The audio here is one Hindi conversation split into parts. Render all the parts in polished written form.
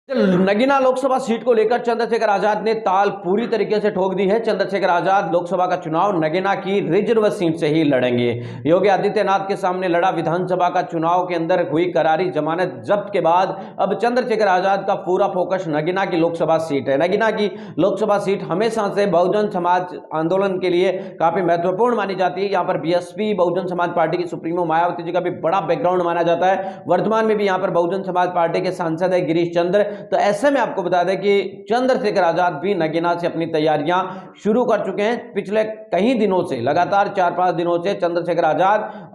नगीना लोकसभा सीट को लेकर चंद्रशेखर आजाद ने ताल पूरी तरीके से ठोक दी है। चंद्रशेखर आजाद लोकसभा का चुनाव नगीना की रिजर्व सीट से ही लड़ेंगे। योगी आदित्यनाथ के सामने लड़ा विधानसभा का चुनाव के अंदर हुई करारी जमानत जब्त के बाद अब चंद्रशेखर आजाद का पूरा फोकस नगीना की लोकसभा सीट है। नगीना की लोकसभा सीट हमेशा से बहुजन समाज आंदोलन के लिए काफी महत्वपूर्ण मानी जाती है। यहाँ पर बीएसपी बहुजन समाज पार्टी की सुप्रीमो मायावती जी का भी बड़ा बैकग्राउंड माना जाता है। वर्तमान में भी यहाँ पर बहुजन समाज पार्टी के सांसद है गिरीश चंद्र। तो ऐसे में आपको बता दें कि चंद्रशेखर आजाद भी नगीना से अपनी तैयारियां शुरू कर चुके हैं। पिछले कई दिनों से लगातार 4-5 दिनों से चंद्रशेखर आजाद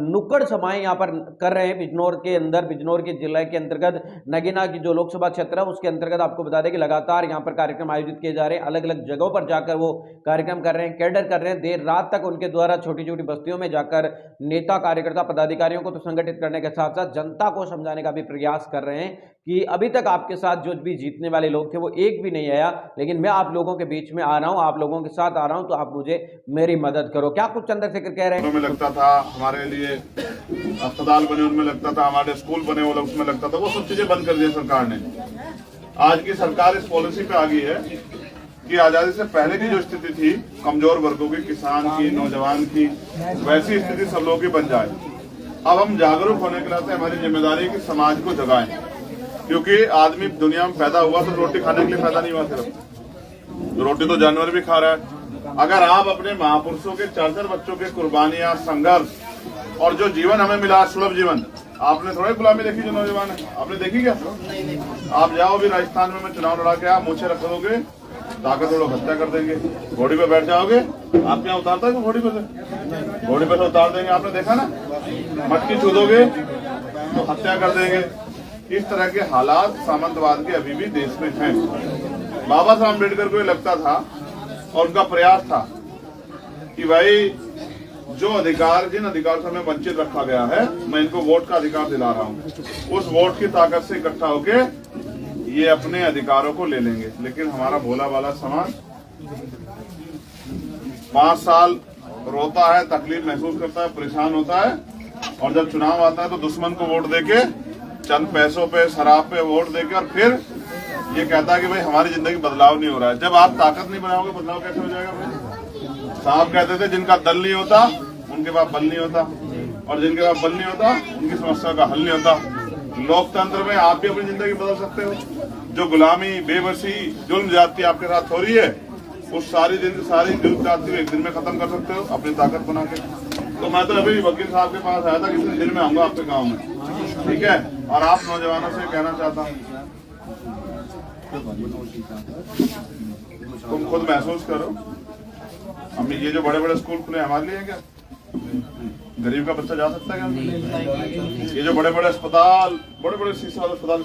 नुक्कड़ सभाएं यहां पर कर रहे हैं। बिजनौर के अंदर, बिजनौर के जिले के अंतर्गत नगीना की जो लोकसभा क्षेत्र है उसके अंतर्गत आपको बता दें कि लगातार यहां पर कार्यक्रम आयोजित किए जा रहे हैं। अलग अलग जगहों पर जाकर वो कार्यक्रम कर रहे हैं, कैडर कर रहे हैं। देर रात तक उनके द्वारा छोटी छोटी बस्तियों में जाकर नेता कार्यकर्ता पदाधिकारियों को तो संगठित करने के साथ साथ जनता को समझाने का भी प्रयास कर रहे हैं कि अभी तक आपके साथ जो भी जीतने वाले लोग थे वो एक भी नहीं आया, लेकिन मैं आप लोगों के बीच में आ रहा हूं, आप लोगों के साथ आ रहा हूं, तो आप मुझे मेरी मदद करो। क्या कुछ चंद्रशेखर कह रहे हैं? में लगता था हमारे लिए अस्पताल बने, उनमें लगता था हमारे स्कूल बने, वो उसमें लगता था, वो सब चीजें बंद कर दी सरकार ने। आज की सरकार इस पॉलिसी पे आ गई है कि आजादी से पहले की जो स्थिति थी कमजोर वर्गों की, किसान की, नौजवान की, वैसी स्थिति सब लोगों की बन जाए। अब हम जागरूक होने के नाते हमारी जिम्मेदारी है कि समाज को जगाएं, क्योंकि आदमी दुनिया में पैदा हुआ तो रोटी खाने के लिए पैदा नहीं हुआ। सिर्फ रोटी तो जानवर भी खा रहा है। अगर आप अपने महापुरुषों के 4 बच्चों के कुर्बानियां, संघर्ष और जो जीवन हमें मिला, सुलभ जीवन, आपने थोड़ी गुलामी देखी जो नौजवान है, आपने देखी क्या? आप जाओ भी राजस्थान में चुनाव लड़ा के, आप मूछे रख दोगे, ताकत लोग हत्या कर देंगे। घोड़ी पे बैठ जाओगे, आप यहाँ उतारता है घोड़ी पे से उतार देंगे। आपने देखा ना, मटकी छूदोगे तो हत्या कर देंगे। इस तरह के हालात सामंतवाद के अभी भी देश में हैं। बाबा साहब अम्बेडकर को ये लगता था और उनका प्रयास था कि भाई जो अधिकार, जिन अधिकार से हमें वंचित रखा गया है, मैं इनको वोट का अधिकार दिला रहा हूँ। उस वोट की ताकत से इकट्ठा होके ये अपने अधिकारों को ले लेंगे। लेकिन हमारा भोला वाला समाज 5 साल रोता है, तकलीफ महसूस करता है, परेशान होता है, और जब चुनाव आता है तो दुश्मन को वोट देके, चंद पैसों पे, शराब पे वोट देके, और फिर ये कहता है कि भाई हमारी जिंदगी बदलाव नहीं हो रहा है। जब आप ताकत नहीं बनाओगे, बदलाव कैसे हो जाएगा भाई? साहब कहते थे जिनका दल नहीं होता उनके पास बल नहीं होता, और जिनके पास बल नहीं होता उनकी समस्या का हल नहीं होता। लोकतंत्र में आप भी अपनी जिंदगी बदल सकते हो। जो गुलामी, बेबसी, जुल्म ज्यादती आपके साथ हो रही है, उस सारी जुल्म ज्यादती एक दिन में खत्म कर सकते हो अपनी ताकत बना के। तो मैं तो अभी वकील साहब के पास आया था, किसी दिन में आऊंगा आपके गाँव में, ठीक है? और आप नौजवानों से कहना चाहता हूँ, तुम खुद महसूस करो, हम ये जो बड़े बड़े स्कूल खुले हमारे लिए क्या? गरीब का बच्चा जा सकता है क्या? ये जो बड़े बड़े अस्पताल, बड़े बड़े शीशा अस्पताल,